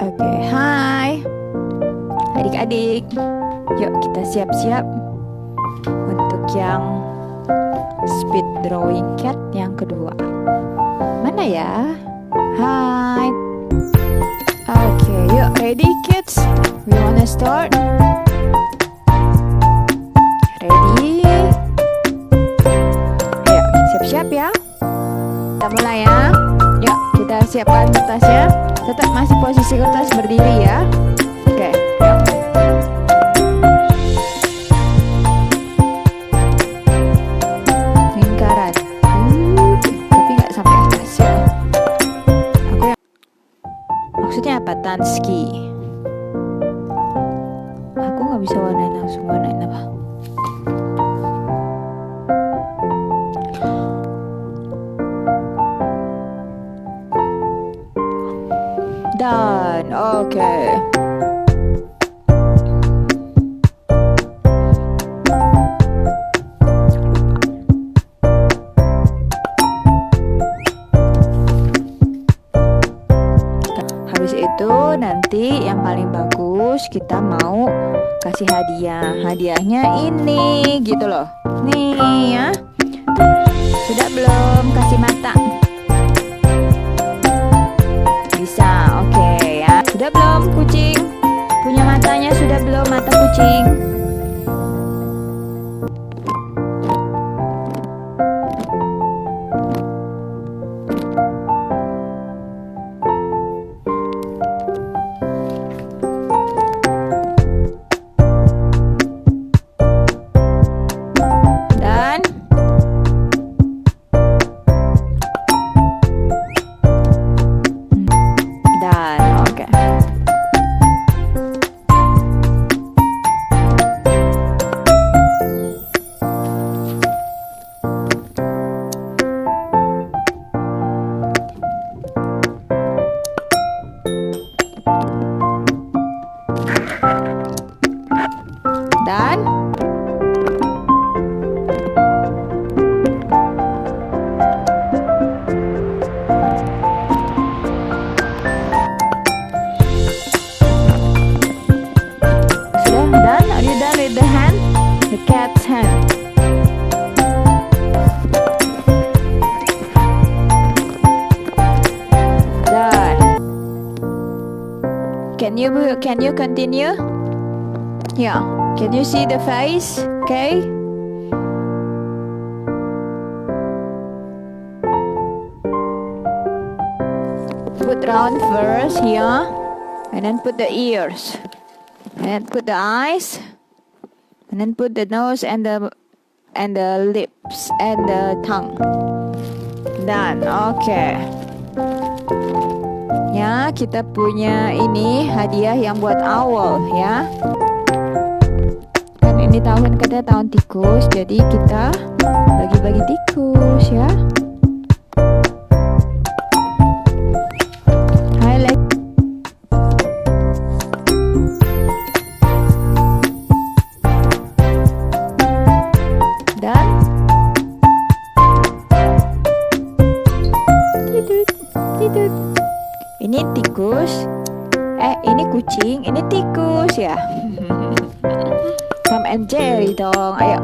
Oke, hai adik-adik. Yuk kita siap-siap untuk yang speed drawing cat yang kedua. Mana ya? Hai. Oke, yuk ready kids? We wanna start? Ready? Yuk siap-siap ya. Kita mulai ya. Yuk kita siapkan kertasnya. Tetap masih posisi kertas berdiri ya. Oke, yuk. Lingkaran. Tapi nggak sampai atas ya. Aku yang maksudnya apa? Tanski. Aku nggak bisa warnain langsung, warnain apa? Done. Oke. Habis itu nanti yang paling bagus kita mau kasih hadiah. Hadiahnya ini gitu loh. Nih ya. Sudah belum kasih mata? Bisa, oke ya. Sudah belum kucing? Punya matanya sudah belum mata kucing? Dan sudah done? Are you done with the hand? The cat's hand. Done. Can you continue? Yeah. Can you see the face? Okay. Put round first here, and then put the ears, and then put the eyes, and then put the nose and the lips and the tongue. Done. Okay. Ya, kita punya ini hadiah yang buat owl ya. Ini tahun katanya tahun tikus, jadi kita bagi-bagi tikus ya. Highlight. Dan tidur. Ini tikus. Ini kucing, ini tikus ya. Tom and Jerry dong, ayo.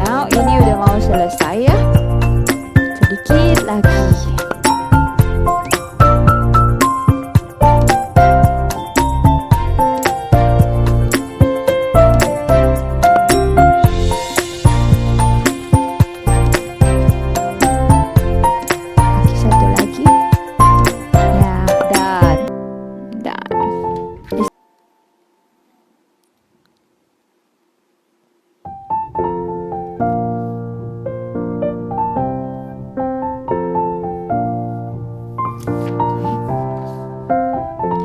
Now ini udah mau selesai ya. Sedikit lagi.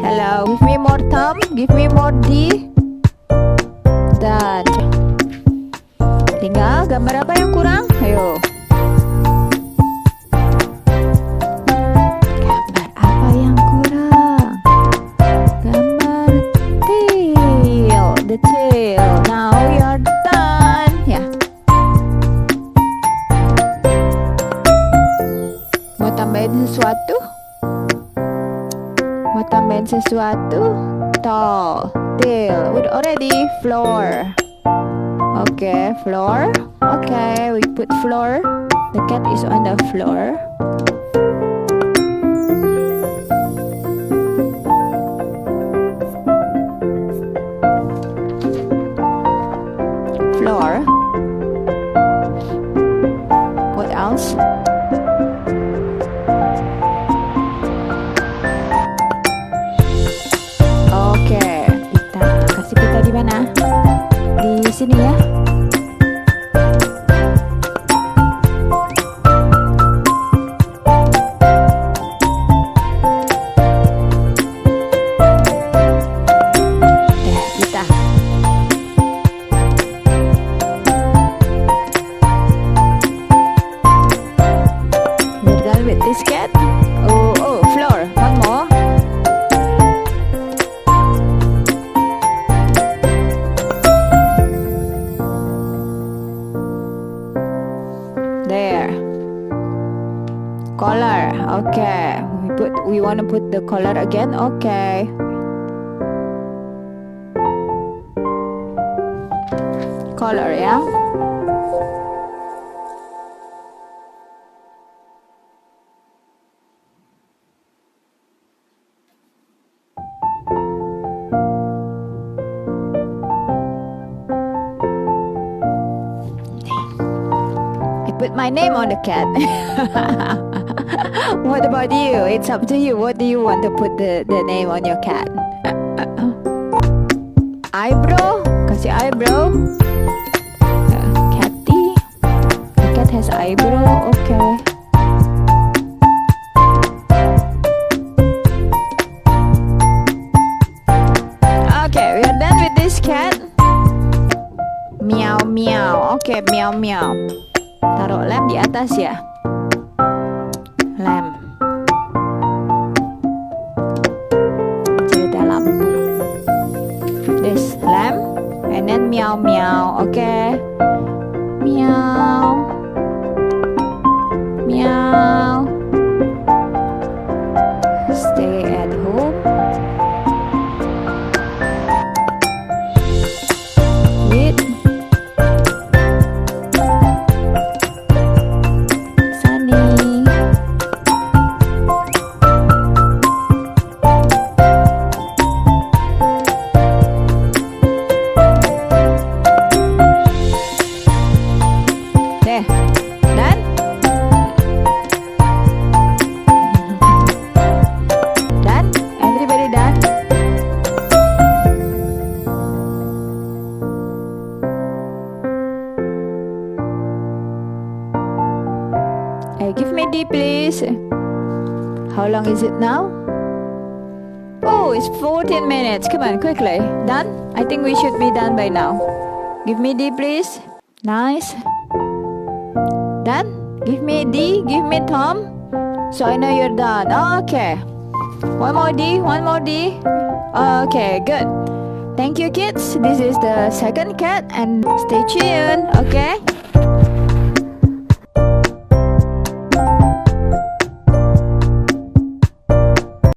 Hello, give me more thumb, give me more D. Dan tinggal gambar apa yang kurang? Ayo. Gambar apa yang kurang? Gambar tail, the tail. Now you're done. tall, tail. Wood already. Floor. Okay, floor. Okay, we put floor. The cat is on the floor. Floor. What else? Oke, pita. Kasih pita di mana? Di sini ya. Pita. We're done with this cat. Oh, floor. One more. There. Collar. Okay. We want to put the collar again. Okay. Collar, ya. Put my name on the cat. What about you? It's up to you. What do you want to put the name on your cat? Eyebrow? Kasih eyebrow. Catty. The cat has eyebrow. Okay. Okay, we are done with this cat. Meow meow. Okay, meow meow. Taruh lem di atas ya. Lem. Jadi ada lampu. This lamp and then meow meow. Okay. Meow. Meow. Stay at home. With give me D, please. How long is it now? Oh, it's 14 minutes. Come on, quickly. Done? I think we should be done by now. Give me D, please. Nice. Done? Give me D. Give me thumb. So I know you're done. Okay. One more D. One more D. Okay, good. Thank you, kids. This is the second cat, and stay tuned. Okay.